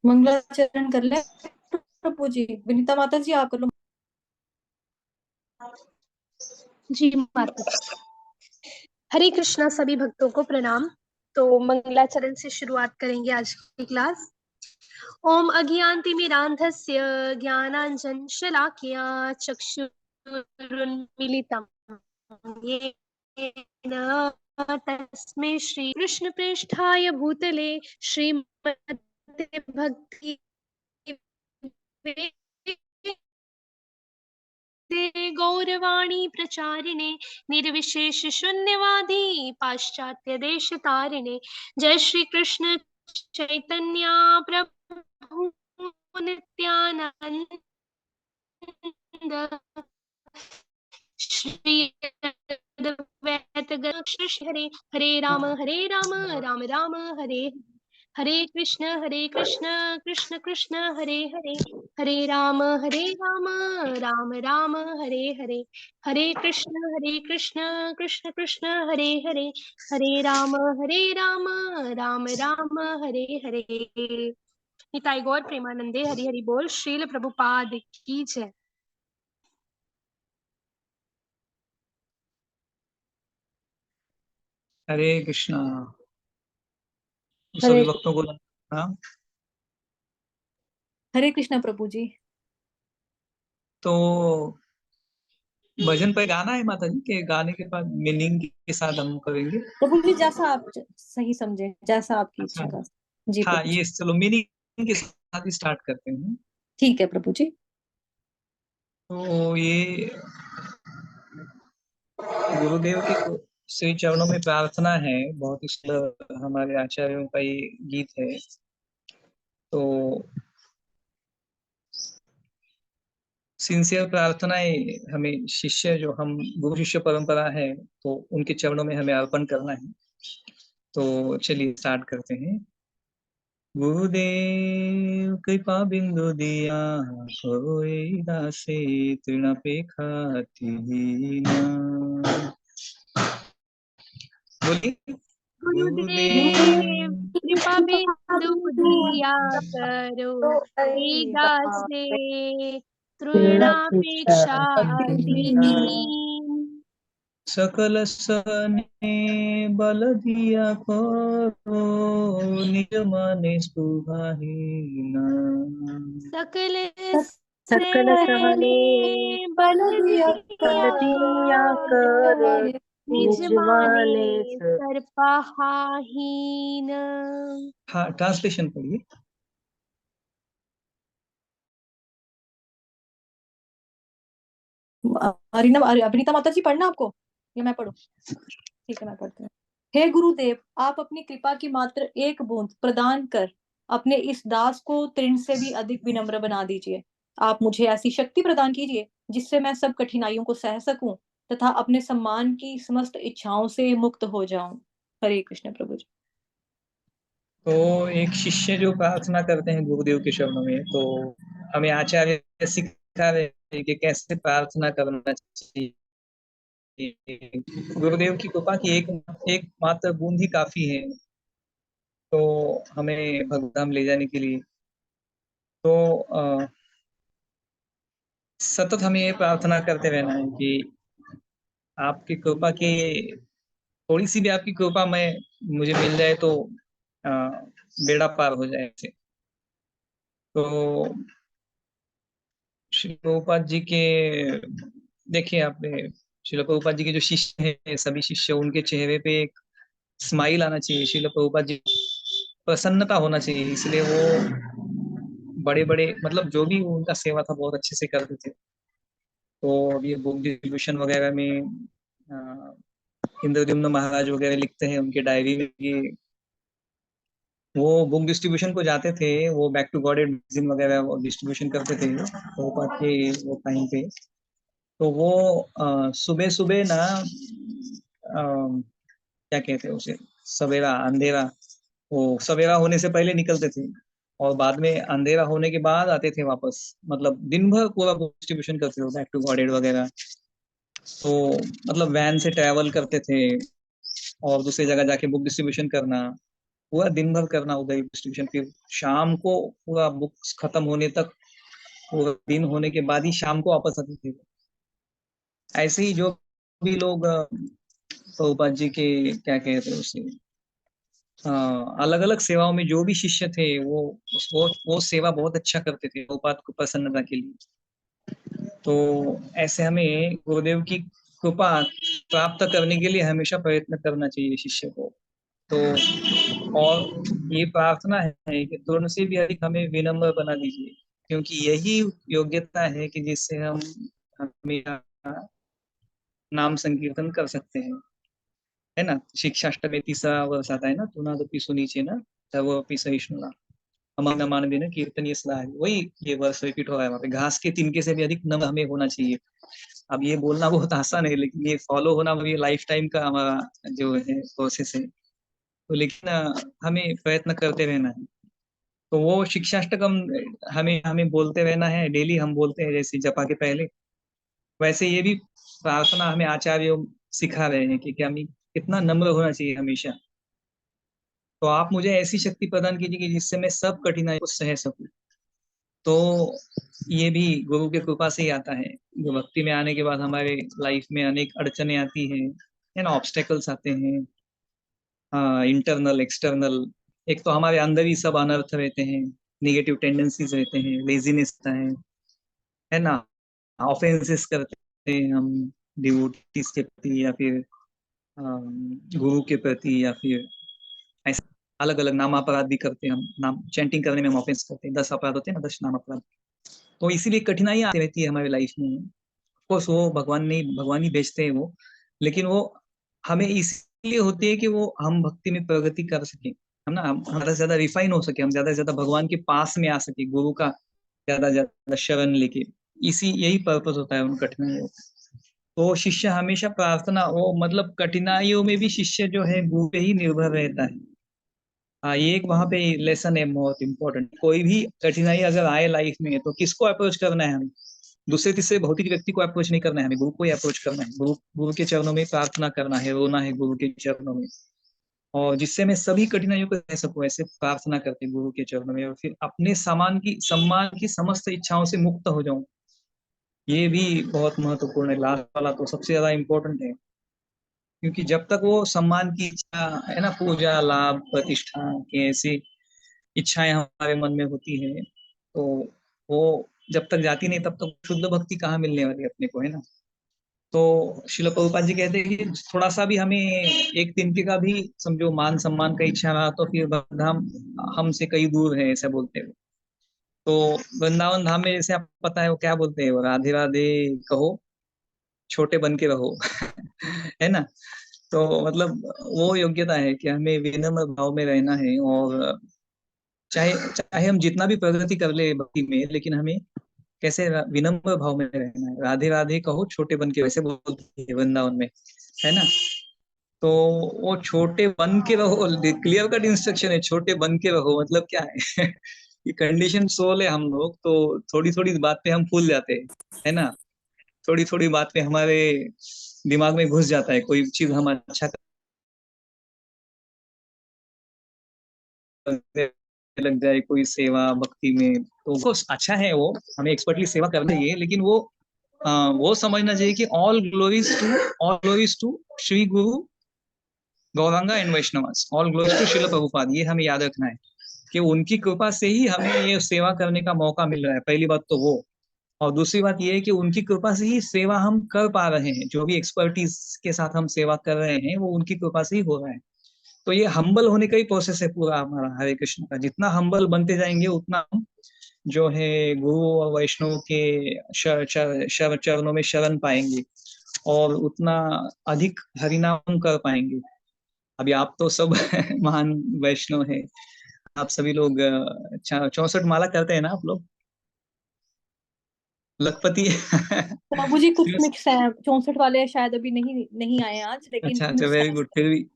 मंगलाचरण कर ले प्रभु जी। विनीता माता जी आप कर लो। जी माता। हरे कृष्णा सभी भक्तों को प्रणाम। तो मंगलाचरण से शुरुआत करेंगे आज की क्लास। ओम अज्ञानतिमिरान्धस्य ज्ञानाञ्जनशलाकया चक्षुरुन्मीलितं येन तस्मै श्रीकृष्णप्रेष्ठाय भूतले श्रीमते भक्ति गौरवाणी प्रचारिणे निर्विशेष शून्यवादी पाश्चात्य देश तारिणे जय श्री कृष्ण चैतन्य प्रभु नित्यानंद श्री अद्वैत गणेश हरे हरे राम राम राम हरे हरे कृष्ण कृष्ण कृष्ण हरे हरे हरे राम राम राम हरे हरे हरे कृष्ण कृष्ण कृष्ण हरे हरे हरे राम राम राम हरे हरे। निताई गौर प्रेमानंदे हरि हरि बोल। श्रील प्रभुपाद की जय। हरे कृष्णा। हरे सभी भक्तों को प्रणाम। हरे कृष्णा प्रभु जी। तो भजन पे गाना है माता जी के, गाने के बाद मीनिंग के साथ हम करेंगे। प्रभु जी जैसा आप सही समझे, जैसा आपकी अच्छा, इच्छा का। जी हाँ प्रभु जी। ये चलो मीनिंग के साथ ही स्टार्ट करते हैं। ठीक है प्रभु जी। तो ये गुरुदेव के श्री चरणों में प्रार्थना है, बहुत ही सुंदर हमारे आचार्यों का ये गीत है। तो सिंसियर प्रार्थनाएं हमें शिष्य, जो हम गुरु शिष्य परंपरा है, तो उनके चरणों में हमें अर्पण करना है। तो चलिए स्टार्ट करते हैं। गुरुदेव कृपा बिंदु दिया, होए दासे तृणपेक्षाति हीना। बोलिए। गुरुदेव गुरुदेव कृपा बिंदु दिया करो वेगा से तृणापेक्षा दीन। सकल सने बल दिया करो, निज माने सुभाहीना। सकल सकल सहने सहने बल बल दिया दिया कर कर निज निज माने माने सर्पहाहीन। हाँ, ट्रांसलेशन पढ़िए। अभिनीता माता जी पढ़ना आपको या मैं पढ़ूं? ठीक है मैं पढ़ती हूँ। हे गुरुदेव, आप अपनी कृपा की मात्र एक बूंद प्रदान कर अपने इस दास को तृण से भी अधिक विनम्र बना दीजिए। आप मुझे ऐसी शक्ति प्रदान कीजिए जिससे मैं सब कठिनाइयों को सह सकूं तथा अपने सम्मान की समस्त इच्छाओं से मुक्त हो जाऊं। हरे कृष्ण प्रभु जी। तो एक शिष्य जो प्रार्थना करते हैं गुरुदेव के चरणों में, तो हमें आचार्य सिखा रहे हैं कि कैसे प्रार्थना करना चाहिए। गुरुदेव की कृपा की एक मात्र बूंद ही काफी है, तो हमें भगधाम ले जाने के लिए। तो सतत हमें ये प्रार्थना करते रहना है कि आपकी कृपा की थोड़ी सी भी आपकी कृपा में मुझे मिल जाए तो अ, बेड़ा पार हो जाए ऐसे। तो श्री प्रभुपाद जी के, देखिए आपने, श्रील प्रभुपाद जी के जो शिष्य हैं, सभी शिष्य, उनके चेहरे पे एक स्माइल आना चाहिए। श्रील प्रभुपाद जी प्रसन्नता होना चाहिए, इसलिए वो बड़े बड़े, मतलब जो भी उनका सेवा था बहुत अच्छे से करते थे। तो ये बुक डिस्ट्रीब्यूशन वगैरह में इंद्रद्युम्न महाराज वगैरह लिखते हैं उनके डायरी में कि वो बुक डिस्ट्रीब्यूशन को जाते थे, वो बैक टू गॉड मैगजीन वगैरह वो डिस्ट्रीब्यूशन करते थे प्रभुपाद के वो टाइम पे। तो वो सुबह सुबह ना, क्या कहते हैं उसे, सवेरा अंधेरा, वो सवेरा होने से पहले निकलते थे और बाद में अंधेरा होने के बाद आते थे वापस। मतलब दिन भर पूरा बुक डिस्ट्रीब्यूशन करते थे बैक टू गॉडेड वगैरह। तो मतलब वैन से ट्रैवल करते थे और दूसरी जगह जाके बुक डिस्ट्रीब्यूशन करना। पूरा दिन भर करना उधर डिस्ट्रीब्यूशन, फिर शाम को पूरा बुक्स खत्म होने तक, पूरा दिन होने के बाद ही शाम को वापस आते थे। ऐसे ही जो भी लोग प्रभुपाद जी के क्या कहते हैं उसे, अलग अलग सेवाओं में जो भी शिष्य थे वो सेवा बहुत अच्छा करते थे प्रभुपाद को प्रसन्नता के लिए। तो ऐसे हमें गुरुदेव की कृपा प्राप्त करने के लिए हमेशा प्रयत्न करना चाहिए शिष्य को। तो और ये प्रार्थना है कि तुरंत से भी अधिक हमें विनम्र बना दीजिए, क्योंकि यही योग्यता है कि जिससे हम हमेशा नाम संकीर्तन कर सकते हैं, है ना। शिक्षाष्टमी 3रा वर्ष आता है ना, तुनादपि सुनीचे ना सर्वोपि सहिष्णुना अमर न मान देना कीर्तन, ये सलाह है। वही ये वर्ष रिपीट हो रहा है वहाँ पे, घास के तिनके से भी अधिक नम्र हमें होना चाहिए। अब ये बोलना बहुत आसान है, लेकिन ये फॉलो होना ये लाइफ टाइम का हमारा जो है प्रोसेस है। तो लेकिन हमें प्रयत्न करते रहना है। तो वो शिक्षाष्टकम हमें हमें बोलते रहना है, डेली हम बोलते हैं जैसे जपा के पहले, वैसे ये भी प्रार्थना हमें आचार्य सिखा रहे हैं कि हमें कितना नम्र होना चाहिए हमेशा। तो आप मुझे ऐसी शक्ति प्रदान कीजिए कि जिससे मैं सब कठिनाई को सह सकूं। तो ये भी गुरु की कृपा से ही आता है। जो भक्ति में आने के बाद हमारे लाइफ में अनेक अड़चने आती है ना, ऑब्स्टेकल्स आते हैं, इंटरनल एक्सटर्नल। एक तो हमारे अंदर ही सब अनर्थ रहते हैं, निगेटिव टेंडेंसीज रहते हैं, लेजीनेस है ना, ऑफेंसेस करते हैं हम डिवोटीज के प्रति, या फिर गुरु के प्रति, या फिर ऐसे अलग अलग नाम अपराध भी करते हैं हम। नाम चैंटिंग करने में हम ऑफेंस करते हैं, 10 अपराध होते हैं ना, 10 नाम अपराध। तो इसीलिए कठिनाइयां आती रहती है हमारी लाइफ में। ऑफकोर्स वो भगवान ही भेजते हैं वो, लेकिन वो हमें इसलिए होती है कि वो हम भक्ति में प्रगति कर सके, है ना, हम ज्यादा से ज्यादा रिफाइन हो सके, हम ज्यादा से ज्यादा भगवान के पास में आ सके, गुरु का ज्यादा से ज्यादा शरण लेके। यही पर्पस होता है उन कठिनाइयों का। तो शिष्य हमेशा प्रार्थना, वो मतलब कठिनाइयों में भी शिष्य जो है गुरु पे ही निर्भर रहता है। हाँ, ये एक वहां पे लेसन है बहुत इंपॉर्टेंट। कोई भी कठिनाई अगर आए लाइफ में तो किसको अप्रोच करना है हमें? दूसरे तीसरे भौतिक व्यक्ति को अप्रोच नहीं करना है हमें, गुरु को ही अप्रोच करना है। गुरु के चरणों में प्रार्थना करना है, रोना है गुरु के चरणों में, और जिससे मैं सभी कठिनाइयों को सह सकूं, ऐसे प्रार्थना करते गुरु के चरणों में, और फिर अपने सम्मान की समस्त इच्छाओं से मुक्त हो जाऊं। ये भी बहुत महत्वपूर्ण है। लास्ट वाला तो सबसे ज्यादा इम्पोर्टेंट है, क्योंकि जब तक वो सम्मान की इच्छा है ना, पूजा लाभ प्रतिष्ठा की ऐसी इच्छाएं हमारे मन में होती है, तो वो जब तक जाती नहीं तब तक शुद्ध भक्ति कहाँ मिलने वाली है अपने को, है ना। तो श्रील प्रभुपाद जी कहते हैं कि थोड़ा सा भी हमें एक दिन का भी समझो मान सम्मान का इच्छा रहा तो फिर धाम हमसे कई दूर है, ऐसा बोलते हैं। तो वृंदावन धाम में जैसे आप पता है वो क्या बोलते हैं, वो राधे राधे कहो छोटे बन के रहो है ना। तो मतलब वो योग्यता है कि हमें विनम्र भाव में रहना है, और चाहे चाहे हम जितना भी प्रगति कर ले भक्ति में, लेकिन हमें कैसे विनम्र भाव में रहना है। राधे राधे कहो छोटे बन के, वैसे बोलते हैं वृंदावन में, है ना। तो वो छोटे बन के रहो, क्लियर कट इंस्ट्रक्शन है, छोटे बन के रहो। मतलब क्या है ये कंडीशन सोल है हम लोग, तो थोड़ी थोड़ी बात पे हम फूल जाते हैं, है ना। थोड़ी थोड़ी बात पे हमारे दिमाग में घुस जाता है कोई चीज हम अच्छा करने लग जाए, कोई सेवा भक्ति में, तो वो अच्छा है, वो हमें एक्सपर्टली सेवा करना चाहिए, लेकिन वो समझना चाहिए कि all glories to Shri Guru Gauranga and Vaishnavas, all glories to Srila Prabhupada. ये हमें याद रखना है कि उनकी कृपा से ही हमें ये सेवा करने का मौका मिल रहा है, पहली बात तो वो। और दूसरी बात ये है कि उनकी कृपा से ही सेवा हम कर पा रहे हैं, जो भी एक्सपर्टीज के साथ हम सेवा कर रहे हैं वो उनकी कृपा से ही हो रहा है। तो ये हम्बल होने का ही प्रोसेस है पूरा हमारा हरे कृष्ण का। जितना हम्बल बनते जाएंगे उतना हम जो है गुरु और वैष्णव के चरणों में शरण पाएंगे, और उतना अधिक हरिनाम कर पाएंगे। अभी आप तो सब महान वैष्णव हैं, आप सभी लोग 64 माला करते हैं ना आप लोग, लखपति प्रभु जी कुछ मिक्स है, 64 वाले शायद अभी नहीं नहीं आए आज, लेकिन अच्छा मिक्स वेरी है, गुड। फिर भी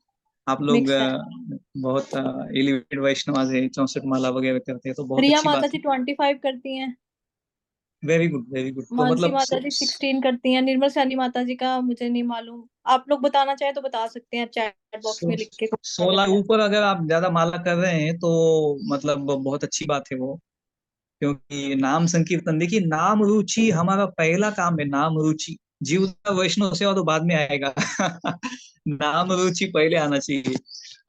आप लोग मिक्स है। बहुत एलिवेटेड वैष्णव है, 64 माला वगैरह करते हैं, तो बहुत रिया अच्छी माता बात जी है। 25 करती हैं। Very good very good. तो मानसी मतलब माता जी 16 करती हैं, निर्मल सैनी माता जी का मुझे नहीं मालूम, आप लोग बताना चाहें तो बता सकते हैं चैट बॉक्स में लिख के। 16 ऊपर अगर आप ज्यादा माला कर रहे हैं तो मतलब बहुत अच्छी बात है वो। क्योंकि नाम संकीर्तन, देखिए नाम रुचि हमारा पहला काम है, नाम रुचि। जीव वैष्णव सेवा तो बाद में आएगा नाम रुचि पहले आना चाहिए।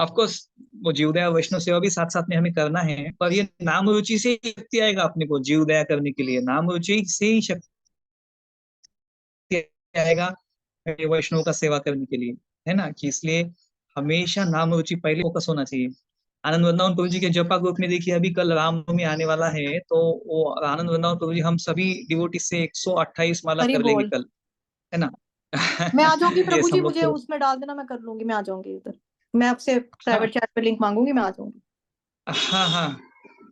ऑफ कोर्स वो जीवदया वैष्णव सेवा भी साथ साथ में हमें करना है, पर ये नाम रुचि से ही शक्ति आएगा अपने को जीवदया करने के लिए, नाम रुचि से ही शक्ति आएगा ये वैष्णव का सेवा करने के लिए, है ना। कि इसलिए हमेशा नाम रुचि पहले फोकस होना चाहिए। आनंद वृंदावन प्रभु जी के जपा ग्रुप में देखिए अभी कल रामनवमी आने वाला है, तो वो आनंद वृंदावन प्रभु जी हम सभी डिवोटी से 128 माला हरि कर लेंगे बोल। कल, है ना मैं आ जाऊंगी प्रभु यस जी, हम लोग मुझे तो उसमें डाल देना, मैं कर लूंगी, मैं आ जाऊंगी उधर। मैं आपसे हाँ प्राइवेट चैट पे लिंक मांगूंगी, मैं आ जाऊंगी। हाँ हाँ।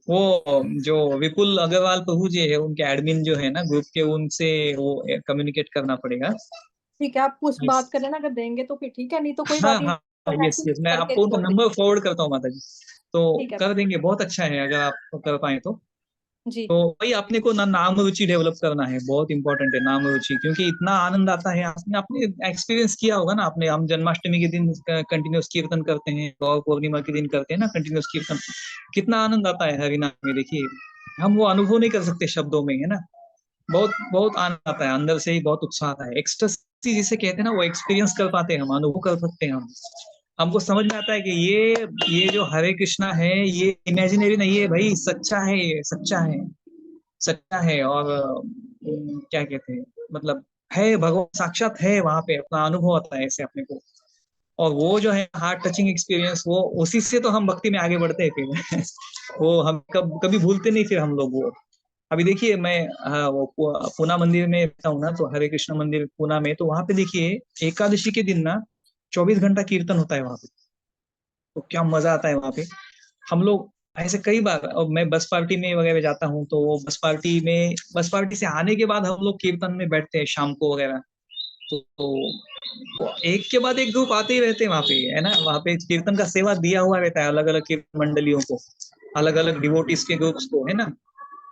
वो जो विपुल अग्रवाल प्रभु जी है उनके एडमिन जो है ना ग्रुप के, उनसे वो कम्युनिकेट करना पड़ेगा। ठीक है, आप कुछ यस बात कर लेना, अगर देंगे तो फिर ठीक है, नहीं तो कोई हाँ बात नहीं, हाँ तो यस ऐसे ही यस, मैं करके आपको उनका छोड़ देंगे। नंबर फॉरवर्ड करता हूँ माता जी, तो ठीक है कर देंगे। बहुत अच्छा है अगर आप कर पाए तो। जी। तो भाई अपने को ना नाम रुचि डेवलप करना है, बहुत इंपॉर्टेंट है नाम रुचि, क्योंकि इतना आनंद आता है। आपने आपने एक्सपीरियंस किया होगा ना आपने, हम जन्माष्टमी के दिन कंटिन्यूस कीर्तन करते हैं, गौर पूर्णिमा के दिन करते हैं ना कंटिन्यूस कीर्तन, कितना आनंद आता है हरिनाम में। देखिए हम वो अनुभव नहीं कर सकते शब्दों में, है ना। बहुत बहुत आनंद आता है अंदर से ही, बहुत उत्साह आता है। एक्सटेसी जिसे कहते हैं ना, वो एक्सपीरियंस कर पाते हैं हम, अनुभव कर सकते हैं हम। हमको समझ में आता है कि ये जो हरे कृष्णा है ये इमेजिनरी नहीं है भाई, सच्चा है, ये सच्चा है, सच्चा है। और क्या कहते हैं, मतलब है, भगवान साक्षात है वहां पे, अपना अनुभव आता है ऐसे अपने को। और वो जो है हार्ट टचिंग एक्सपीरियंस, वो उसी से तो हम भक्ति में आगे बढ़ते हैं फिर वो हम कभी भूलते नहीं फिर हम लोग वो। अभी देखिए मैं वो पूना मंदिर में रहता हूँ ना, तो हरे कृष्ण मंदिर पूना में, तो वहां पे देखिए एकादशी के दिन ना 24 घंटा कीर्तन होता है वहां पे। तो क्या मजा आता है वहां पे। हम लोग ऐसे कई बार, और मैं बस पार्टी में वगैरह जाता हूँ, तो वो बस पार्टी से आने के बाद हम लोग कीर्तन में बैठते हैं शाम को वगैरह। तो एक के बाद एक ग्रुप आते ही रहते हैं वहां पे, है ना। वहां पे कीर्तन का सेवा दिया हुआ रहता है अलग अलग कीर्तन मंडलियों को, अलग अलग डिवोटीज के ग्रुप्स को, है ना।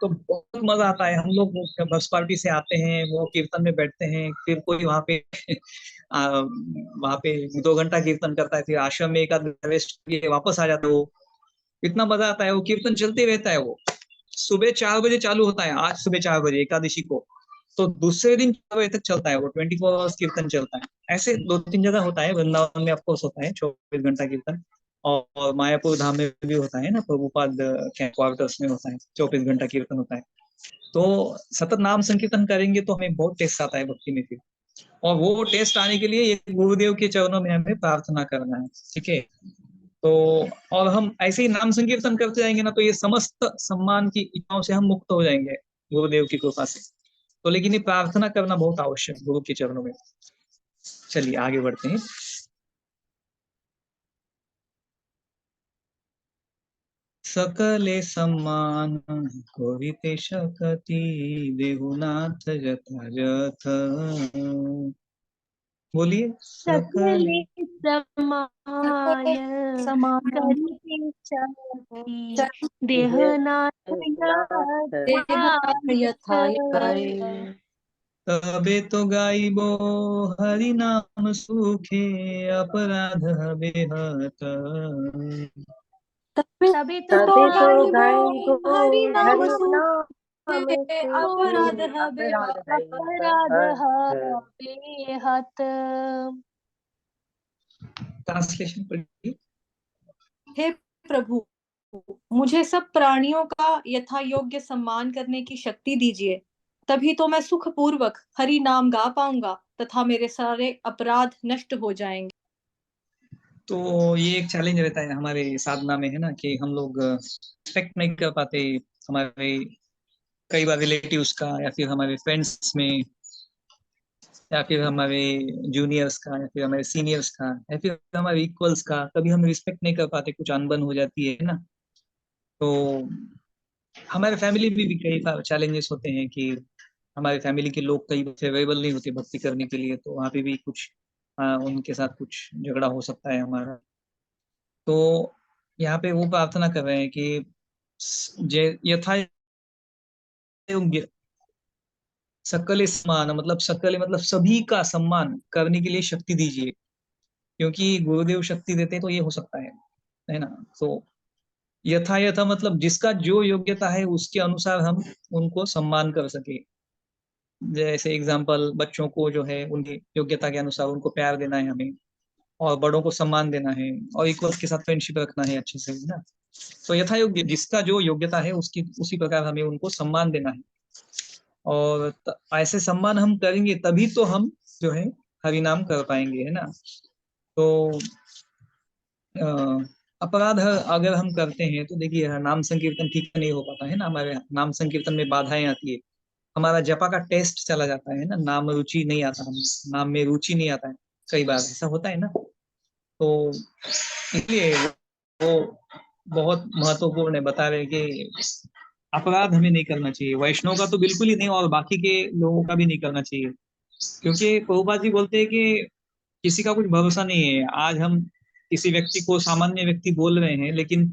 तो बहुत मजा आता है। हम लोग बस पार्टी से आते हैं, वो कीर्तन में बैठते हैं, फिर कोई वहां पे वहां पे 2 घंटा कीर्तन करता है, फिर आश्रम में एक आध रेस्ट किए वापस आ जाते हो। इतना मजा आता है, वो कीर्तन चलते रहता है। वो सुबह 4 बजे चालू होता है, आज सुबह 4 बजे एकादशी को, तो दूसरे दिन 4 बजे तक चलता है वो, 24 आवर्स कीर्तन चलता है। ऐसे 2-3 जगह होता है, वृंदावन में ऑफकोर्स होता है 24 घंटा कीर्तन, और मायापुर धाम में भी होता है ना, प्रभुपाद क्वार्टर्स में होता है, 24 घंटा कीर्तन होता है। तो सतत नाम संकीर्तन करेंगे तो हमें बहुत टेस्ट आता है भक्ति में फिर। और वो टेस्ट आने के लिए ये गुरुदेव के चरणों में हमें प्रार्थना करना है, ठीक है। तो और हम ऐसे ही नाम संकीर्तन करते जाएंगे ना, तो ये समस्त सम्मान की इच्छाओं से हम मुक्त हो जाएंगे गुरुदेव की कृपा से। तो लेकिन ये प्रार्थना करना बहुत आवश्यक है गुरु के चरणों में। चलिए आगे बढ़ते हैं। सकले सम्मान करिते शकति, देहुनाथ यथायथ। बोलिए सकले। सकले समान समान करिते शक्ति, देह देहनाथ नाथ देहनाथ यथा यथायथ। तबे तो गाइबो हरि नाम सुखे, अपराध हबे हत। तभी तो तबे तो गाइबो गाइबो हरि नाम हरि नाम सुखे, अपराध सुखे हबे अपराध है अपराध हत। बेहत। ट्रांसलेशन पढ़िए। हे प्रभु, मुझे सब प्राणियों का यथा योग्य सम्मान करने की शक्ति दीजिए, तभी तो मैं सुख पूर्वक हरि नाम गा पाऊंगा तथा मेरे सारे अपराध नष्ट हो जाएंगे। तो ये एक चैलेंज रहता है हमारे साधना में, है ना, कि हम लोग रिस्पेक्ट नहीं कर पाते हमारे कई बार रिलेटिव्स का, या फिर हमारे फ्रेंड्स में, या फिर हमारे जूनियर्स का, या फिर हमारे सीनियर्स का, या फिर हमारे इक्वल्स का। कभी हम रिस्पेक्ट नहीं कर पाते, कुछ अनबन हो जाती है ना। तो हमारे फैमिली में भी कई सारे चैलेंजेस होते हैं कि हमारे फैमिली के लोग कई फेवरेबल नहीं होते भक्ति करने के लिए, तो वहाँ पे भी कुछ उनके साथ कुछ झगड़ा हो सकता है हमारा। तो यहाँ पे वो प्रार्थना कर रहे हैं कि यथा योग्य सकल सम्मान मतलब सकल मतलब सभी का सम्मान करने के लिए शक्ति दीजिए, क्योंकि गुरुदेव शक्ति देते हैं तो ये हो सकता है ना। तो यथा यथा मतलब जिसका जो योग्यता है उसके अनुसार हम उनको सम्मान कर सके। जैसे एग्जाम्पल, बच्चों को जो है उनकी योग्यता के अनुसार उनको प्यार देना है हमें, और बड़ों को सम्मान देना है, और इक्वल्स के साथ फ्रेंडशिप रखना है अच्छे से, है ना। तो यथा योग्य जिसका जो योग्यता है उसकी उसी प्रकार हमें उनको सम्मान देना है। और ऐसे सम्मान हम करेंगे तभी तो हम जो है हरिनाम कर पाएंगे, है ना। तो अ, अपराध अगर हम करते हैं तो देखिए नाम संकीर्तन ठीक से नहीं हो पाता है ना, हमारे यहाँ नाम संकीर्तन में बाधाएं आती है, हमारा जपा का टेस्ट चला जाता है ना, नाम रुचि नहीं आता, हम नाम में रुचि नहीं आता है, कई बार ऐसा होता है ना। तो इसलिए वो बहुत महत्वपूर्ण है, बता रहे कि अपराध हमें नहीं करना चाहिए, वैष्णव का तो बिल्कुल ही नहीं और बाकी के लोगों का भी नहीं करना चाहिए। क्योंकि प्रभुपाद जी बोलते हैं कि किसी का कुछ भरोसा नहीं है, आज हम किसी व्यक्ति को सामान्य व्यक्ति बोल रहे हैं, लेकिन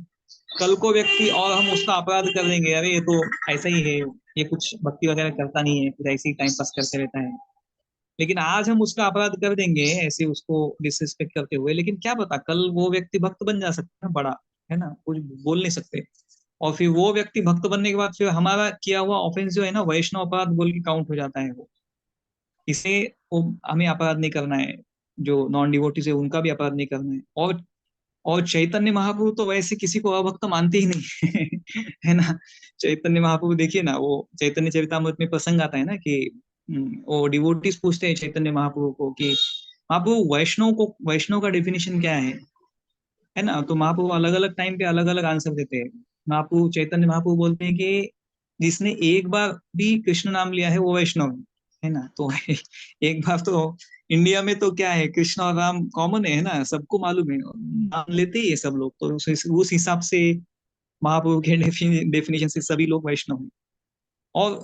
कल को व्यक्ति और हम उसका अपराध कर देंगे, अरे ये तो ऐसा ही है, ये कुछ भक्ति वगैरह करता नहीं है, कुछ ऐसे ही टाइम पास करते रहता है। लेकिन आज हम उसका अपराध कर देंगे ऐसे उसको डिसरिस्पेक्ट करते हुए, लेकिन क्या पता कल वो व्यक्ति भक्त बन जा सकता है बड़ा, है ना, कुछ बोल नहीं सकते। और फिर वो व्यक्ति भक्त बनने के बाद फिर हमारा किया हुआ ऑफेंस जो है ना वैष्णव अपराध बोल के काउंट हो जाता है वो। इसे वो हमें अपराध नहीं करना है, जो नॉन डिवोटीज है उनका भी अपराध नहीं करना है। और चैतन्य महाप्रभु तो वैसे किसी को अभक्त मानते ही नहीं है ना। चैतन्य महाप्रभु देखिए ना, वो चैतन्य चरितामृत में प्रसंग आता है ना कि वो डिवोटीज पूछते हैं चैतन्य महाप्रभु को कि महाप्रभु वैष्णव का डेफिनेशन क्या है ना। तो महाप्रभु अलग अलग टाइम पे अलग अलग आंसर देते हैं। महाप्रभु चैतन्य महाप्रभु बोलते हैं कि जिसने एक बार भी कृष्ण नाम लिया है वो वैष्णव है ना। तो एक बार तो इंडिया में तो क्या है, कृष्ण और राम कॉमन है ना, सबको मालूम है, नाम लेते ही है सब लोग, तो उस हिसाब से महाप्रभु के डेफिनेशन से सभी लोग वैष्णव हैं। और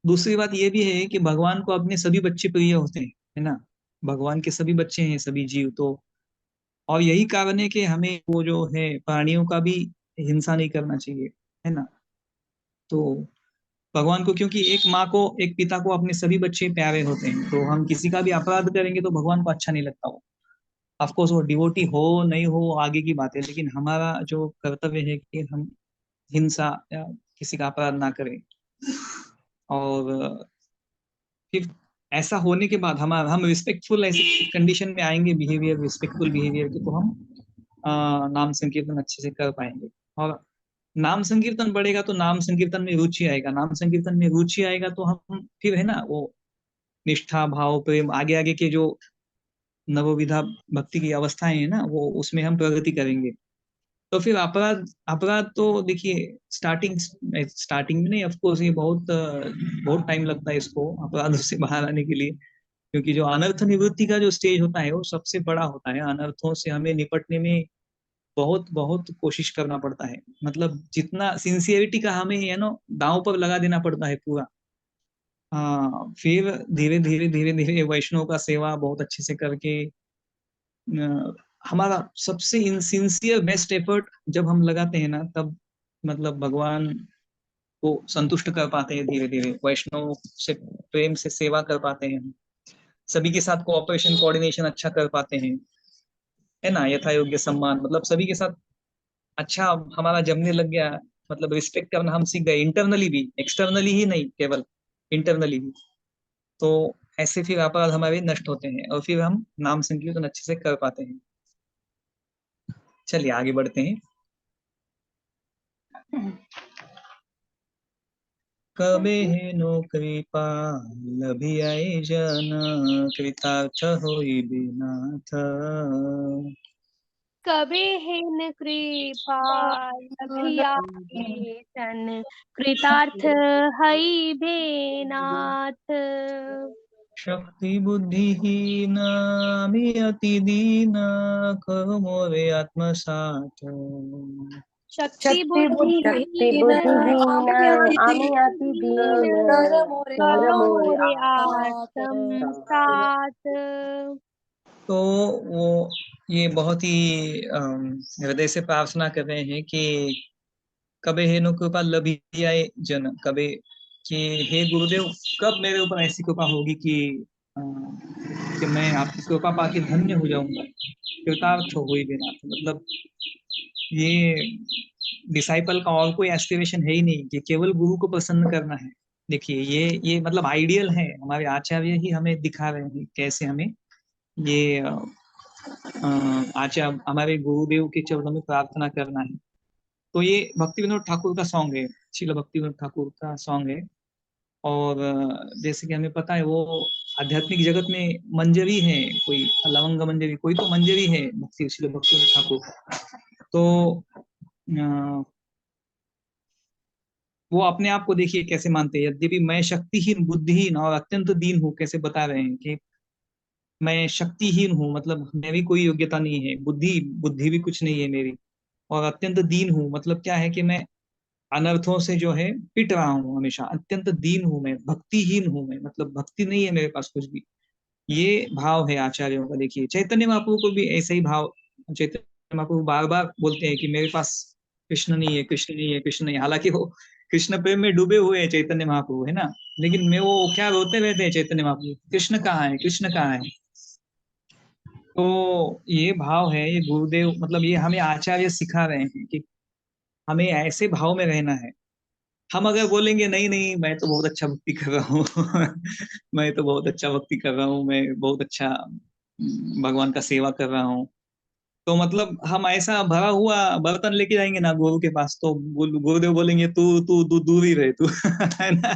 दूसरी बात ये भी है कि भगवान को अपने सभी बच्चे प्रिय होते हैं, है ना। भगवान के सभी बच्चे हैं, सभी जीव तो, और यही कारण है कि हमें वो जो है प्राणियों का भी हिंसा नहीं करना चाहिए, है ना। तो भगवान को, क्योंकि एक माँ को एक पिता को अपने सभी बच्चे प्यारे होते हैं, तो हम किसी का भी अपराध करेंगे तो भगवान को अच्छा नहीं लगता। वो ऑफकोर्स वो डिवोटी हो नहीं हो आगे की बात है, लेकिन हमारा जो कर्तव्य है कि हम हिंसा या किसी का अपराध ना करें। और फिर ऐसा होने के बाद हम रिस्पेक्टफुल ऐसे कंडीशन में आएंगे, बिहेवियर रिस्पेक्टफुल बिहेवियर की, तो हम नाम संकीर्तन अच्छे से कर पाएंगे। और नाम संकीर्तन बढ़ेगा तो नाम संकीर्तन में रुचि आएगा, नाम संकीर्तन में रुचि आएगा तो हम फिर है ना वो निष्ठा भाव प्रेम आगे आगे के जो नवविधा भक्ति की अवस्थाएं है ना वो उसमें हम प्रगति करेंगे। तो फिर अपराध अपराध तो देखिए स्टार्टिंग में नहीं, ऑफ कोर्स ये बहुत टाइम लगता है इसको अपराध से बाहर आने के लिए। क्योंकि जो अनर्थ निवृत्ति का जो स्टेज होता है वो सबसे बड़ा होता है, अनर्थों से हमें निपटने में बहुत बहुत कोशिश करना पड़ता है, मतलब जितना सिंसियरिटी का हमें है ना दांव पर लगा देना पड़ता है पूरा। हाँ, फिर धीरे धीरे धीरे धीरे वैष्णव का सेवा बहुत अच्छे से करके हमारा सबसे सिंसियर बेस्ट एफर्ट जब हम लगाते हैं ना, तब मतलब भगवान को संतुष्ट कर पाते हैं, धीरे धीरे वैष्णव से प्रेम से सेवा कर पाते हैं, सभी के साथ कोऑपरेशन कोऑर्डिनेशन अच्छा कर पाते हैं, है ना। यथा योग्य सम्मान मतलब सभी के साथ अच्छा हमारा जमने लग गया, मतलब रिस्पेक्ट करना हम सीख गए, इंटरनली भी एक्सटर्नली ही नहीं, केवल इंटरनली भी। तो ऐसे फिर अपराध हमारे नष्ट होते हैं और फिर हम नाम संकीर्तन अच्छे से कर पाते हैं। चलिए आगे बढ़ते हैं। कबे हेनो कृपा लभियाई जन कृतार्थ होई बिनाथ। कबे हेन कृपा लभियाए तन कृतार्थ हई बेनाथ। शक्ति बुद्धिहीन मी अति दीन करो मोरे आत्मसात। शक्ति शक्ति शक्ति बुद्धिहीन बुद्धिहीन आमी अति दीन दीन कर मोरे कर करो मोरे मोरे आत्मसात। आत्म आत्मसात। सात। तो वो ये बहुत ही हृदय से प्रार्थना कर रहे हैं कि कबे हेनु कृपा लभियाए जन, कबे कि हे गुरुदेव, कब मेरे ऊपर ऐसी कृपा होगी कि मैं आपकी कृपा पाके धन्य हो जाऊंगा, कृतार्थ हो ही देना। तो मतलब ये डिसाइपल का और कोई एस्पिरेशन है ही नहीं कि केवल गुरु को प्रसन्न करना है। देखिए ये मतलब आइडियल है, हमारे आचार्य ही हमें दिखा रहे हैं कैसे हमें ये आचार्य हमारे गुरुदेव के चरणों में प्रार्थना करना है। तो ये भक्ति विनोद ठाकुर का सॉन्ग है, श्रील भक्ति विनोद ठाकुर का सॉन्ग है। और जैसे कि हमें पता है वो आध्यात्मिक जगत में मंजरी है, कोई लवंग मंजरी, कोई तो मंजरी है भक्ति श्रील भक्ति विनोद ठाकुर। तो वो अपने आप को देखिए कैसे मानते हैं, यद्यपि मैं शक्तिहीन बुद्धिहीन और अत्यंत दीन हूँ, कैसे बता रहे हैं कि मैं शक्तिहीन हूँ, मतलब मेरी कोई योग्यता नहीं है, बुद्धि बुद्धि भी कुछ नहीं है मेरी, और अत्यंत दीन हूँ मतलब क्या है कि मैं अनर्थों से जो है पिट रहा हूँ हमेशा, अत्यंत दीन हूँ मैं, भक्तिहीन हूँ मैं, मतलब भक्ति नहीं है मेरे पास कुछ भी। ये भाव है आचार्यों का। देखिए चैतन्य महाप्रभु को भी ऐसा ही भाव, चैतन्य महाप्रभु बार बार बोलते हैं कि मेरे पास कृष्ण नहीं है, कृष्ण नहीं है, कृष्ण नहीं है। हालांकि वो कृष्ण प्रेम में डूबे हुए हैं चैतन्य महाप्रभु, है ना, लेकिन मैं वो क्या रोते रहते हैं चैतन्य महाप्रभु, कृष्ण कहाँ है, कृष्ण कहाँ है। तो ये भाव है, ये गुरुदेव मतलब ये हमें आचार्य सिखा रहे हैं कि हमें ऐसे भाव में रहना है। हम अगर बोलेंगे नहीं नहीं मैं तो बहुत अच्छा भक्ति कर रहा हूँ मैं तो बहुत अच्छा भक्ति कर रहा हूँ, मैं बहुत अच्छा भगवान का सेवा कर रहा हूँ, तो मतलब हम ऐसा भरा हुआ बर्तन लेके जाएंगे ना गुरु के पास, तो गुरुदेव बोलेंगे तू तू तू दूर ही रहे तू है ना,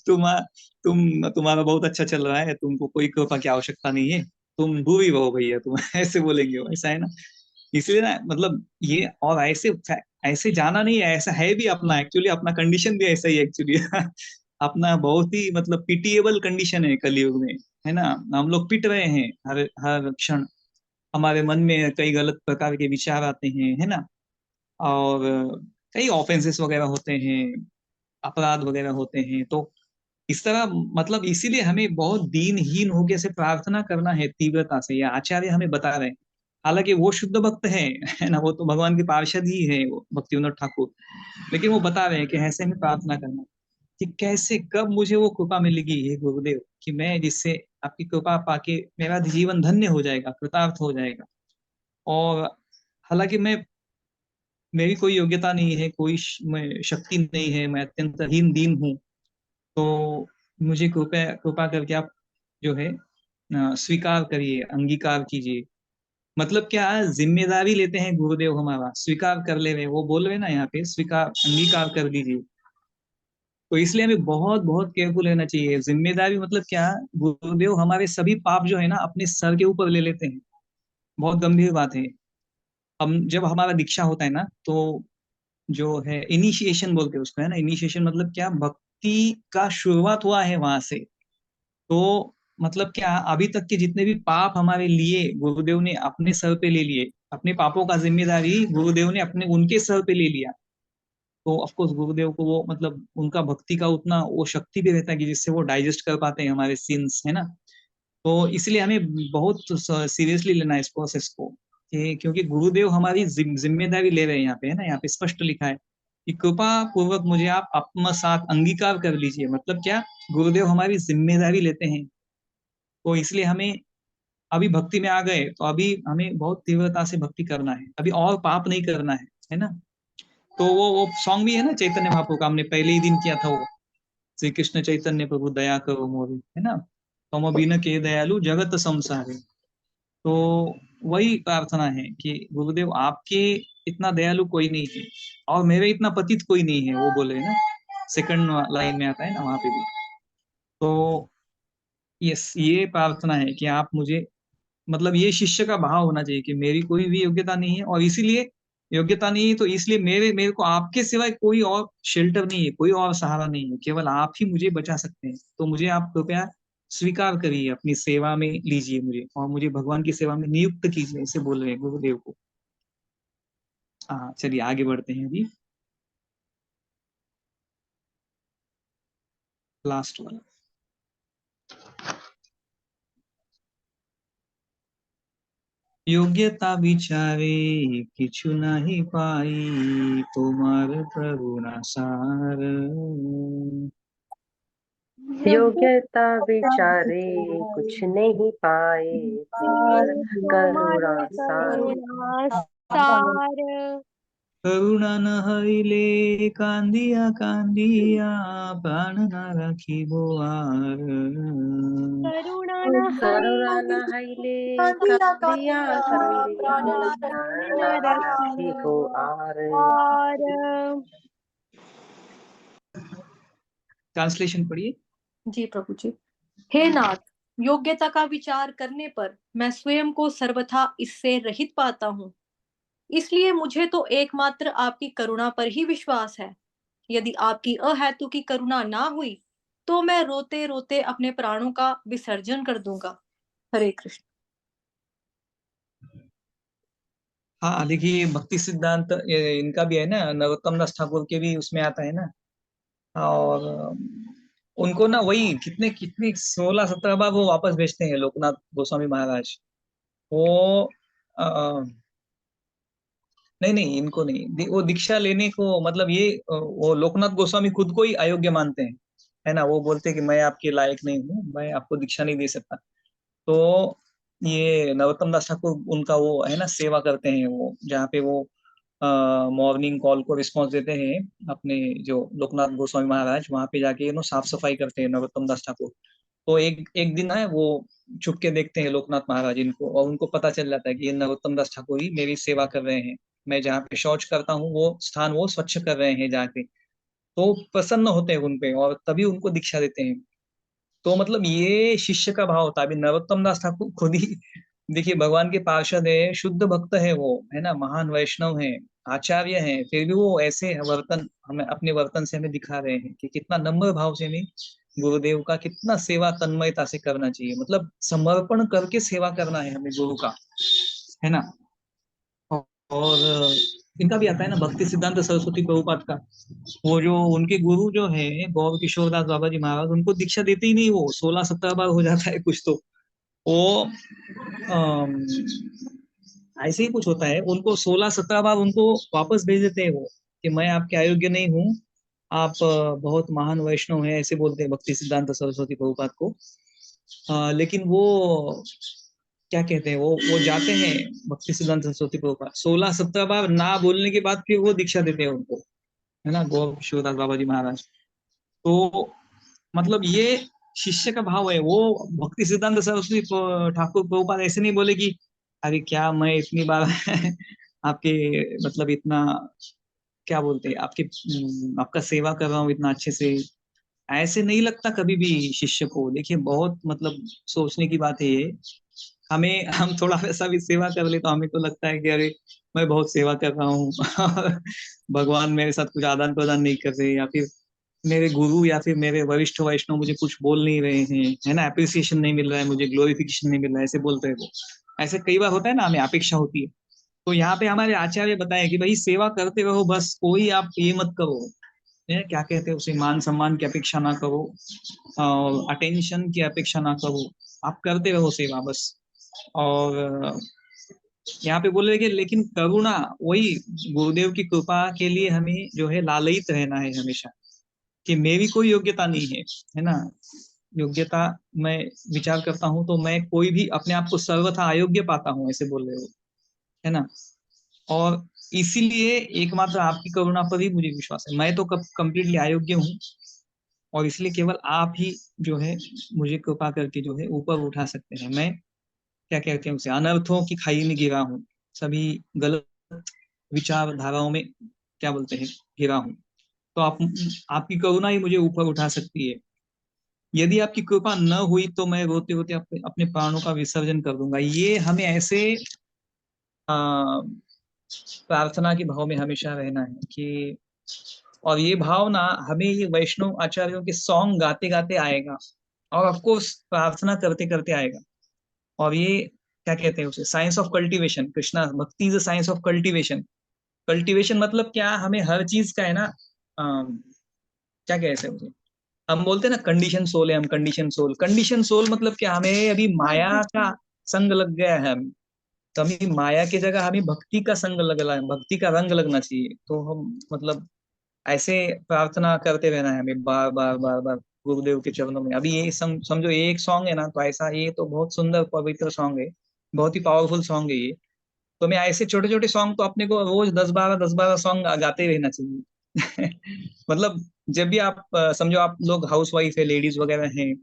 तुम तुम्हारा बहुत अच्छा चल रहा है, तुमको कोई कृपा की आवश्यकता नहीं है, तुम दूर ही रहो भैया तुम ऐसे बोलेंगे वो, ऐसा है ना। इसलिए ना मतलब ये, और ऐसे ऐसे जाना नहीं है, ऐसा है भी अपना, एक्चुअली अपना कंडीशन भी ऐसा ही एक्चुअली अपना बहुत ही मतलब पिटिएबल कंडीशन है कलयुग में, है ना। हम लोग पिट रहे हैं हर हर क्षण, हमारे मन में कई गलत प्रकार के विचार आते हैं, है ना, और कई ऑफेंसेस वगैरह होते हैं, अपराध वगैरह होते हैं। तो इस तरह मतलब इसीलिए हमें बहुत दीनहीन होकर से प्रार्थना करना है तीव्रता से, या आचार्य हमें बता रहे हैं। हालांकि वो शुद्ध भक्त है ना, वो तो भगवान के पार्षद ही है वो भक्ति विनोद ठाकुर, लेकिन वो बता रहे हैं कि ऐसे में प्रार्थना करना कि कैसे कब मुझे वो कृपा मिलेगी हे गुरुदेव, कि मैं जिससे आपकी कृपा पाके मेरा जीवन धन्य हो जाएगा, कृतार्थ हो जाएगा। और हालांकि मैं, मेरी कोई योग्यता नहीं है, कोई मैं शक्ति नहीं है, मैं अत्यंत हीन दीन हूँ, तो मुझे कृपया कृपा करके आप जो है स्वीकार करिए, अंगीकार कीजिए। मतलब क्या जिम्मेदारी लेते हैं गुरुदेव हमारा, स्वीकार कर ले रहे, वो बोल रहे ना यहाँ पे स्वीकार अंगीकार कर लीजिए। तो इसलिए हमें बहुत बहुत केयरफुल रहना चाहिए। जिम्मेदारी मतलब क्या, गुरुदेव हमारे सभी पाप जो है ना अपने सर के ऊपर ले लेते हैं, बहुत गंभीर बात है। हम जब हमारा दीक्षा होता है ना, तो जो है इनिशिएशन बोलते हैं उसको, है ना, इनिशिएशन मतलब क्या, भक्ति का शुरुआत हुआ है वहां से। तो मतलब क्या, अभी तक के जितने भी पाप हमारे लिए गुरुदेव ने अपने सर पे ले लिए, अपने पापों का जिम्मेदारी गुरुदेव ने अपने उनके सर पे ले लिया। तो ऑफ कोर्स गुरुदेव को वो मतलब उनका भक्ति का उतना वो शक्ति भी रहता है कि जिससे वो डाइजेस्ट कर पाते हैं हमारे सिंस, है ना। तो इसलिए हमें बहुत सीरियसली लेना है इस प्रोसेस को, कि क्योंकि गुरुदेव हमारी जिम्मेदारी ले रहे हैं यहाँ पे, है ना, यहाँ पे स्पष्ट लिखा है कि कृपा पूर्वक मुझे आप अपना साथ अंगीकार कर लीजिए। मतलब क्या, गुरुदेव हमारी जिम्मेदारी लेते हैं। तो इसलिए हमें अभी भक्ति में आ गए तो अभी हमें बहुत तीव्रता से भक्ति करना है, अभी और पाप नहीं करना है ना। तो वो सॉन्ग भी है ना चैतन्य महाप्रभु का, हमने पहले ही दिन किया था वो, श्री कृष्ण चैतन्य प्रभु दया करो मोरी, है ना, तुम बिन के दयालु जगत संसारे। तो वही प्रार्थना है कि गुरुदेव आपके इतना दयालु कोई नहीं है, और मेरे इतना पतित कोई नहीं है, वो बोले ना, सेकंड लाइन में आता है ना वहां पे भी। तो यस, ये प्रार्थना है कि आप मुझे, मतलब ये शिष्य का भाव होना चाहिए कि मेरी कोई भी योग्यता नहीं है, और इसीलिए योग्यता नहीं है तो इसलिए मेरे मेरे को आपके सिवाय कोई और शेल्टर नहीं है, कोई और सहारा नहीं है, केवल आप ही मुझे बचा सकते हैं। तो मुझे आप कृपया स्वीकार करिए, अपनी सेवा में लीजिए मुझे, और मुझे भगवान की सेवा में नियुक्त कीजिए, ऐसे बोल रहे हैं गुरुदेव को। हाँ चलिए आगे बढ़ते हैं अभी, लास्ट वाला। योग्यता विचारे किछु नहीं पाई, तुम्हार करुणा सार। योग्यता विचारे कुछ नहीं पाए, फिर करुणा सार। सार करुणा न हरिले कांदिया कांदिया, प्राण न राखिबो आर। करुणा न करुणा न हईले कांदिया कांदिया कांदिया कांदिया, प्राण न प्राण न न रखी राखी हो आर। और ट्रांसलेशन पढ़िए। जी प्रभु जी। हे नाथ, योग्यता का विचार करने पर मैं स्वयं को सर्वथा इससे रहित पाता हूँ, इसलिए मुझे तो एकमात्र आपकी करुणा पर ही विश्वास है। यदि आपकी अहेतु की करुणा ना हुई तो मैं रोते रोते अपने प्राणों का विसर्जन कर दूंगा। हरे कृष्ण। हाँ देखिए, भक्ति सिद्धांत इनका भी है ना, नरोत्तम दास ठाकुर के भी उसमें आता है ना। और उनको ना वही कितने कितने 16-17 बार वो वापस भेजते हैं लोकनाथ गोस्वामी महाराज। वो नहीं नहीं, इनको नहीं, वो दीक्षा लेने को मतलब ये वो लोकनाथ गोस्वामी खुद को ही अयोग्य मानते हैं, है ना। वो बोलते हैं कि मैं आपके लायक नहीं हूँ, मैं आपको दीक्षा नहीं दे सकता। तो ये नरोत्तम दास ठाकुर उनका वो है ना, सेवा करते हैं वो, जहाँ पे वो मॉर्निंग कॉल को रिस्पॉन्स देते हैं अपने जो लोकनाथ गोस्वामी महाराज, वहां पे जाके साफ सफाई करते हैं नरोत्तम दास ठाकुर। तो एक एक दिन है वो छुप के देखते हैं लोकनाथ महाराज इनको, और उनको पता चल जाता है कि ये नरोत्तम दास ठाकुर ही मेरी सेवा कर रहे हैं। मैं जहाँ पे शौच करता हूँ वो स्थान वो स्वच्छ कर रहे हैं जाके। तो प्रसन्न होते हैं उनपे और तभी उनको दीक्षा देते हैं। तो मतलब ये शिष्य का भाव होता है। अभी नरोत्तम दास ठाकुर खुद ही देखिए भगवान के पार्षद है, शुद्ध भक्त है वो, है ना, महान वैष्णव है, आचार्य है, फिर भी वो ऐसे वर्तन हमें अपने वर्तन से हमें दिखा रहे हैं कि कितना नम्र भाव से हमें गुरुदेव का कितना सेवा तन्मयता से करना चाहिए, मतलब समर्पण करके सेवा करना है हमें गुरु का, है ना। और इनका भी आता है ना भक्ति सिद्धांत सरस्वती प्रभुपाद का। वो जो उनके गुरु जो है गौर किशोर दास बाबा जी महाराज, उनको दीक्षा देते ही नहीं, वो 16-17 बार हो जाता है कुछ तो। वो अम, ऐसे ही कुछ होता है, उनको 16-17 बार उनको वापस भेज देते हैं वो, कि मैं आपके अयोग्य नहीं हूँ, आप बहुत महान वैष्णव हैं, ऐसे बोलते हैं भक्ति सिद्धांत सरस्वती प्रभुपाद को। लेकिन वो क्या कहते हैं, वो जाते हैं भक्ति सिद्धांत सरस्वती प्रभुपाद 16-17 बार ना बोलने के बाद फिर वो दीक्षा देते हैं उनको, है ना, गौर किशोरदास बाबा जी महाराज। तो मतलब ये शिष्य का भाव है। वो भक्ति सिद्धांत सरस्वती ठाकुर प्रभुपाद ऐसे नहीं बोले कि अरे क्या मैं इतनी बार आपके मतलब इतना क्या बोलते हैं आपके आपका सेवा कर रहा हूँ इतना अच्छे से, ऐसे नहीं लगता कभी भी शिष्य को। देखिए बहुत मतलब सोचने की बात है ये। हमें हम थोड़ा वैसा भी सेवा कर ले तो हमें तो लगता है कि अरे मैं बहुत सेवा कर रहा हूँ भगवान मेरे साथ कुछ आदान प्रदान नहीं कर रहे, या फिर मेरे गुरु या फिर मेरे वरिष्ठ वैष्णव मुझे कुछ बोल नहीं रहे हैं, है ना, अप्रिसिएशन नहीं मिल रहा है, मुझे ग्लोरिफिकेशन नहीं मिल रहा है, ऐसे बोलते हैं वो। ऐसे कई बार होता है ना, हमें अपेक्षा होती है। तो यहाँ पे हमारे आचार्य बताए कि भाई सेवा करते रहो बस, कोई आप ये मत करो, है क्या कहते हैं उसे, मान सम्मान की अपेक्षा ना करो, अटेंशन की अपेक्षा ना करो, आप करते रहो सेवा बस। और यहाँ पे बोले कि लेकिन करुणा, वही गुरुदेव की कृपा के लिए हमें जो है लालयित रहना है हमेशा, कि मेरी कोई योग्यता नहीं है ना। योग्यता मैं विचार करता हूँ तो मैं कोई भी अपने आप को सर्वथा अयोग्य पाता हूँ, ऐसे बोल रहे हो, है ना। और इसीलिए एकमात्र आपकी करुणा पर ही मुझे विश्वास है, मैं तो कंप्लीटली अयोग्य हूँ, और इसलिए केवल आप ही जो है मुझे कृपा करके जो है ऊपर उठा सकते हैं। मैं क्या कहते हैं उसे, अनर्थों की खाई में गिरा हूँ, सभी गलत विचारधाराओं में क्या बोलते हैं गिरा हूँ। तो आपकी करुणा ही मुझे ऊपर उठा सकती है। यदि आपकी कृपा न हुई तो मैं रोते रोते अपने प्राणों का विसर्जन कर दूंगा। ये हमें ऐसे आ, प्रार्थना के भाव में हमेशा रहना है कि, और ये भावना हमें ये वैष्णव आचार्यों के सॉन्ग गाते गाते आएगा, और ऑफकोर्स प्रार्थना करते करते आएगा। और ये क्या कहते हैं उसे, science of cultivation. Krishna bhakti is a science of cultivation. Cultivation मतलब क्या, हमें हर चीज का है ना क्या कहते हैं उसे, हम बोलते हैं ना कंडीशन सोल है, हम कंडीशन सोल। कंडीशन सोल मतलब क्या, हमें अभी माया का संग लग गया है हमें, तो हमें माया की जगह हमें भक्ति का संग लग रहा है, भक्ति का रंग लगना चाहिए। तो हम मतलब ऐसे प्रार्थना करते रहना है हमें बार बार बार बार, गुरुदेव के चरणों में। अभी ये समझो ये एक सॉन्ग है ना, तो ऐसा ये तो बहुत सुंदर पवित्र सॉन्ग है, बहुत ही पावरफुल सॉन्ग है ये। तो मैं ऐसे छोटे छोटे सॉन्ग तो अपने को रोज 10-12 सॉन्ग गाते ही रहना चाहिए। मतलब जब भी आप समझो आप लोग हाउस वाइफ है, लेडीज वगैरह हैं,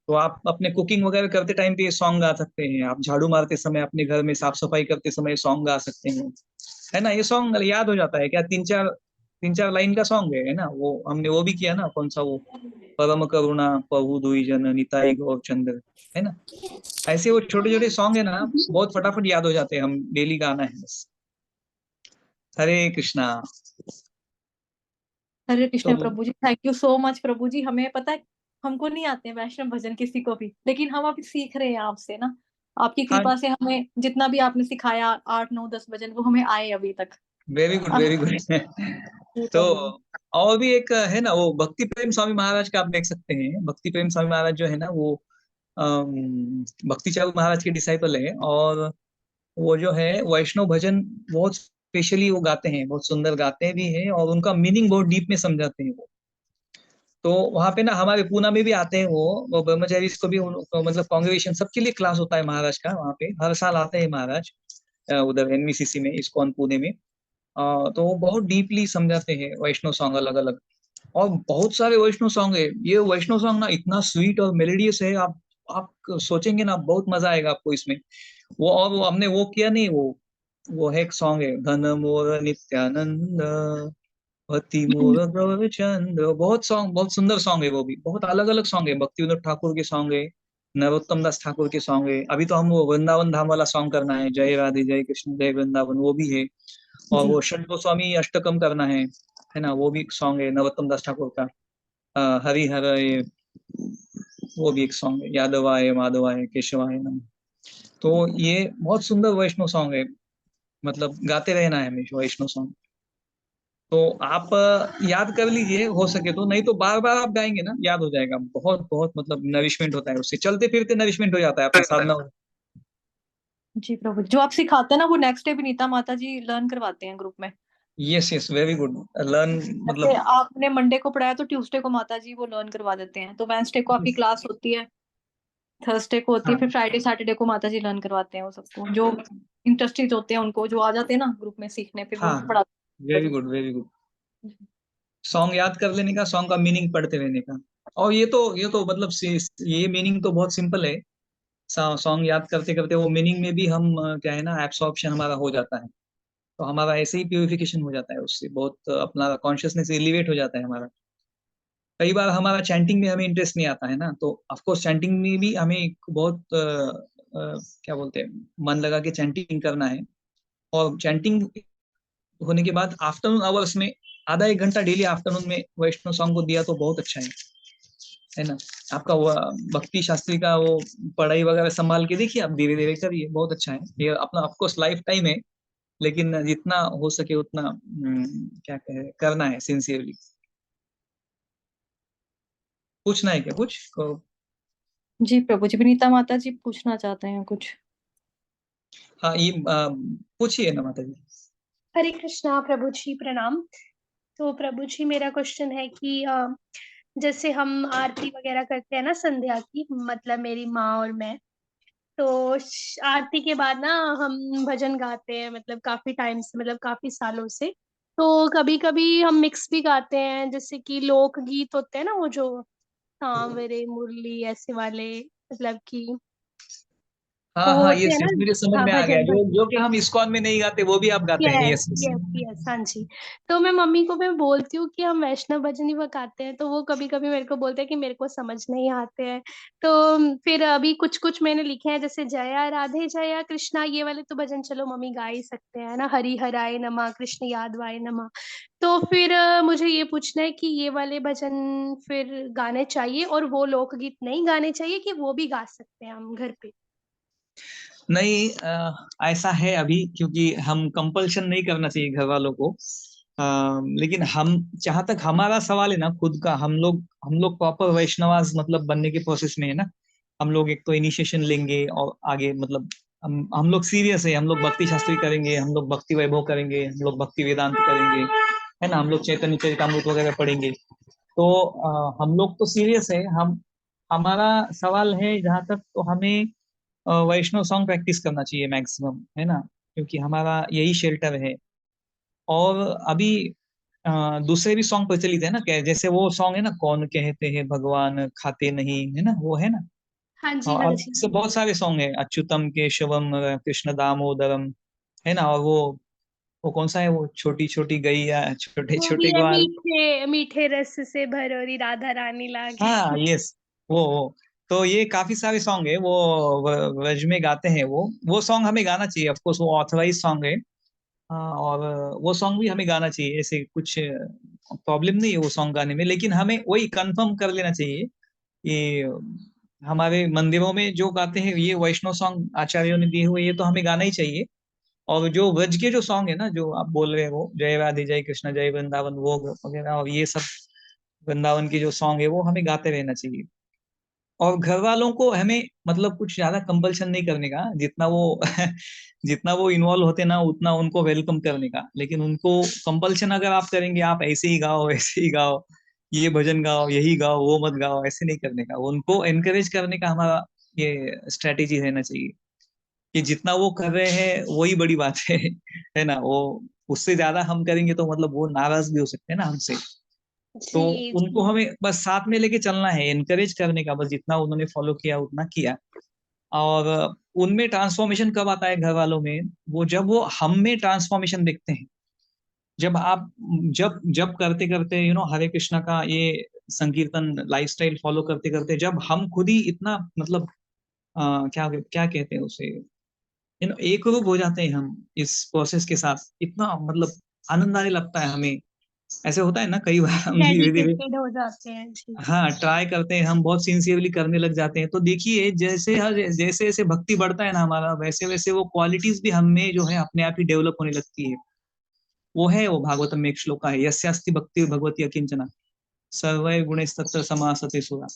तो आप अपने कुकिंग वगैरह करते टाइम पे ये सॉन्ग गा सकते हैं। आप झाड़ू मारते समय, अपने घर में साफ सफाई करते समय सॉन्ग गा सकते हैं, है ना। ये सॉन्ग याद हो जाता है क्या, 3-4 लाइन का सॉन्ग है ना। वो हमने वो भी किया ना, कौन सा वो, परम करुणा प्रभु दुई जन निताई गौर चंद्र, है ना। ऐसे वो छोटे छोटे सॉन्ग है ना, बहुत फटाफट याद हो जाते हैं, हम डेली गाना है बस। हरे कृष्णा। हरे तो कृष्ण प्रभु जी, थैंक यू सो मच प्रभु जी। हमें पता है हमको नहीं आते हैं वैष्णव भजन किसी को भी, लेकिन हम अभी सीख रहे हैं आपसे ना। आपकी हाँ, कृपा से हमें जितना भी आपने सिखाया 8 9 10 भजन वो हमें आए अभी तक। वेरी गुड अब वेरी गुड। जी तो प्रभु जी। और भी एक है ना, वो भक्ति प्रेम स्वामी महाराज का आप देख सकते हैं। भक्ति प्रेम स्वामी महाराज जो है ना, वो भक्ति चारू महाराज के डिसाइपल है, और वो जो है वैष्णव भजन बहुत स्पेशली वो गाते हैं, बहुत सुंदर गाते भी हैं, और उनका मीनिंग बहुत डीप में समझाते हैं वो। तो वहां पे ना हमारे पूना में भी आते हैं वो ब्रह्मचारी को भी मतलब कांग्रेगेशन सबके लिए क्लास होता है महाराज का, वहाँ पे हर साल आते हैं महाराज, उधर एनवीसीसी में, इस्कॉन पुणे में। तो वो बहुत डीपली समझाते हैं वैष्णव सॉन्ग अलग अलग। और बहुत सारे वैष्णव सॉन्ग है, ये वैष्णव सॉन्ग ना इतना स्वीट और मेलोडियस है, आप सोचेंगे ना, बहुत मजा आएगा आपको इसमें। वो और वो हमने वो किया नहीं, वो है एक सॉन्ग है, घन मोर नित्यानंद भक्ति मोर गौरचंद्र, बहुत सॉन्ग, बहुत सुंदर सॉन्ग है वो भी। बहुत अलग अलग सॉन्ग है, भक्ति विनोद ठाकुर के सॉन्ग है, नरोत्तम दास ठाकुर के सॉन्ग है। अभी तो हम वो वृंदावन धाम वाला सॉन्ग करना है, जय राधे जय कृष्ण जय वृंदावन, वो भी है। और जी वो षट गोस्वामी अष्टकम करना है ना, वो भी सॉन्ग है नरोत्तम दास ठाकुर का। हरिहर ये, वो भी एक सॉन्ग है, यादवाय माधवाय केशवाय नमः। तो ये बहुत सुंदर वैष्णव सॉन्ग है, मतलब गाते रहना है हमेशा वैष्णव सॉन्ग। तो आप याद कर लीजिए हो सके तो, नहीं तो बार बार आप गाएंगे ना याद हो जाएगा। बहुत बहुत मतलब नरिशमेंट होता है उससे, चलते फिरते नरिशमेंट हो जाता है आपका साधना। जी प्रभु जी। जो आप सिखाते हैं ना वो नेक्स्ट डे विनीता माता जी लर्न करवाते हैं ग्रुप में। Yes yes, very good. Learn जैसे मतलब, आपने मंडे को पढ़ाया तो ट्यूसडे को माता जी वो लर्न करवा देते हैं, तो वेंसडे को आपकी क्लास होती है, थर्सडे को होती है, हाँ, फिर फ्राइडे सैटरडे को माता जी लर्न करवाते हैं वो सबको जो इंटरेस्टेड होते हैं, उनको जो आ जाते हैं ना ग्रुप में सीखने, फिर वो हाँ, पढ़ाते वेरी हैं। Good very good. सॉन्ग याद कर लेने का, सॉन्ग का मीनिंग पढ़ते रहने का। और ये तो मतलब ये मीनिंग तो बहुत सिंपल है। सॉन्ग याद करते करते वो मीनिंग में भी हम क्या है ना, एब्सॉर्प्शन हमारा हो जाता है। तो हमारा ऐसे ही प्यूरिफिकेशन हो जाता है उससे, बहुत अपना कॉन्शियसनेस एलिवेट हो जाता है हमारा। कई बार हमारा चैंटिंग में हमें इंटरेस्ट नहीं आता है ना, तो ऑफकोर्स चैंटिंग में भी हमें एक बहुत क्या बोलते हैं, मन लगा के चैंटिंग करना है। और चैंटिंग होने के बाद आफ्टरनून आवर्स में आधा एक घंटा डेली आफ्टरनून में वैष्णव सॉन्ग को दिया तो बहुत अच्छा है ना। आपका वो भक्ति शास्त्री का वो पढ़ाई वगैरह संभाल के देखिए, आप धीरे धीरे करिए, बहुत अच्छा है ये अपना। ऑफकोर्स लाइफ टाइम है, लेकिन जितना हो सके उतना क्या कहे, करना है सिंसियरली। पूछना है क्या कुछ जी प्रभु जी, विनीता माता जी पूछना चाहते हैं कुछ। हाँ, ये पूछिए ना माता जी। हरे कृष्णा प्रभु जी, प्रणाम। तो प्रभु जी मेरा क्वेश्चन है कि जैसे हम आरती वगैरह करते हैं ना संध्या की, मतलब मेरी माँ और मैं, तो आरती के बाद ना हम भजन गाते हैं, मतलब काफी टाइम से, मतलब काफी सालों से। तो कभी कभी हम मिक्स भी गाते हैं, जैसे कि लोकगीत होते हैं ना, वो जो सांवरे मुरली ऐसे वाले, मतलब कि हाँ वो हाँ, होते ये हैं ना। मेरे समझ हाँ, में आ गया, भजन जो भजन। जो कि हम इस्कॉन में नहीं गाते वो भी आप गाते हैं, yes yes yes. Yes yes, हाँ जी। तो मैं मम्मी को मैं बोलती हूँ कि हम वैष्णव भजन ही गाते हैं, तो वो कभी कभी मेरे को बोलते हैं कि मेरे को समझ नहीं आते हैं। तो फिर अभी कुछ कुछ मैंने लिखे हैं, जैसे जया राधे जया कृष्णा, ये वाले तो भजन चलो मम्मी गा ही सकते हैं ना, हरि हराय नमः कृष्ण यादवाय नमः। तो फिर मुझे ये पूछना है कि ये वाले भजन फिर गाने चाहिए, और वो लोकगीत नहीं गाने चाहिए, कि वो भी गा सकते हैं हम घर पे? नहीं, ऐसा है अभी, क्योंकि हम कंपल्शन नहीं करना चाहिए घर वालों को। लेकिन हम, जहां तक हमारा सवाल है ना खुद का, हम लोग प्रॉपर वैष्णवास मतलब बनने के प्रोसेस में है ना। हम लोग एक तो इनिशिएशन लेंगे, और आगे मतलब हम लोग सीरियस है, हम लोग भक्ति शास्त्री करेंगे, हम लोग भक्ति वैभव करेंगे, हम लोग भक्ति वेदांत करेंगे, है ना। हम लोग चैतन्य चरितमृत वगैरह पढ़ेंगे। तो हम लोग तो सीरियस है, हमारा सवाल है जहाँ तक, तो हमें वैष्णव सॉन्ग प्रैक्टिस करना चाहिए मैक्सिमम, है ना, क्योंकि हमारा यही शेल्टर है। और अभी दूसरे भी सॉन्ग प्रचलित है ना, जैसे वो सॉन्ग है ना, कौन कहते हैं भगवान खाते नहीं, है ना, वो है ना। हाँ जी, हाँ और जी। ऐसे बहुत सारे सॉन्ग है, अच्युतम केशवम कृष्ण दामोदरम, है ना। और वो कौन सा है, वो छोटी छोटी गैया छोटे वो भी छोटे है, ग्वाल। मीठे मीठे रस से भरोरी राधा रानी लागे। हाँ, यस, वो तो ये काफी सारे सॉन्ग है, वो व्रज में गाते हैं, वो सॉन्ग हमें गाना चाहिए, ऑफ कोर्स वो ऑथराइज सॉन्ग है। हाँ, और वो सॉन्ग भी हमें गाना चाहिए, ऐसे कुछ प्रॉब्लम नहीं है वो सॉन्ग गाने में, लेकिन हमें वही कंफर्म कर लेना चाहिए कि हमारे मंदिरों में जो गाते हैं ये वैष्णव सॉन्ग आचार्यों ने दिए हुए, ये तो हमें गाना ही चाहिए। और जो व्रज के जो सॉन्ग है ना, जो आप बोल रहे हो, जय राधे जय कृष्ण जय वृंदावन, वो वगैरह, और ये सब वृंदावन के जो सॉन्ग है वो हमें गाते रहना चाहिए। और घर वालों को हमें मतलब कुछ ज्यादा कंपल्शन नहीं करने का, जितना वो जितना वो इन्वॉल्व होते ना उतना उनको वेलकम करने का। लेकिन उनको कंपल्शन अगर आप करेंगे, आप ऐसे ही गाओ ऐसे ही गाओ, ये भजन गाओ यही गाओ वो मत गाओ, ऐसे नहीं करने का, उनको एनकरेज करने का हमारा ये स्ट्रेटेजी रहना चाहिए कि जितना वो कर रहे हैं वही बड़ी बात है ना। वो उससे ज्यादा हम करेंगे तो मतलब वो नाराज भी हो सकते हैं ना हमसे। तो जी उनको जी। हमें बस साथ में लेके चलना है, एनकरेज करने का, बस जितना उन्होंने फॉलो किया उतना किया। और उनमें ट्रांसफॉर्मेशन कब आता है घर वालों में, वो जब वो हम में ट्रांसफॉर्मेशन देखते हैं। जब आप जब जब करते करते हरे कृष्णा का ये संकीर्तन लाइफस्टाइल फॉलो करते करते जब हम खुद ही इतना मतलब क्या क्या कहते हैं उसे, एक रूप हो जाते हैं हम इस प्रोसेस के साथ, इतना मतलब आनंद आने लगता है हमें। ऐसे होता है ना कई बार हम धीरे धीरे, डेडिकेटेड हो जाते हैं जी। हाँ, ट्राई करते हैं, हम बहुत सिंसियरली करने लग जाते हैं। तो देखिए जैसे हर जैसे जैसे भक्ति बढ़ता है ना हमारा, वैसे वैसे वो क्वालिटीज भी हम में जो है अपने आप ही डेवलप होने लगती है। वो है, वो भागवतम में एक श्लोक है, यस्यास्ति भक्ति भगवती अकिंचना सर्वै गुणैस्तत्र समासते सुरा।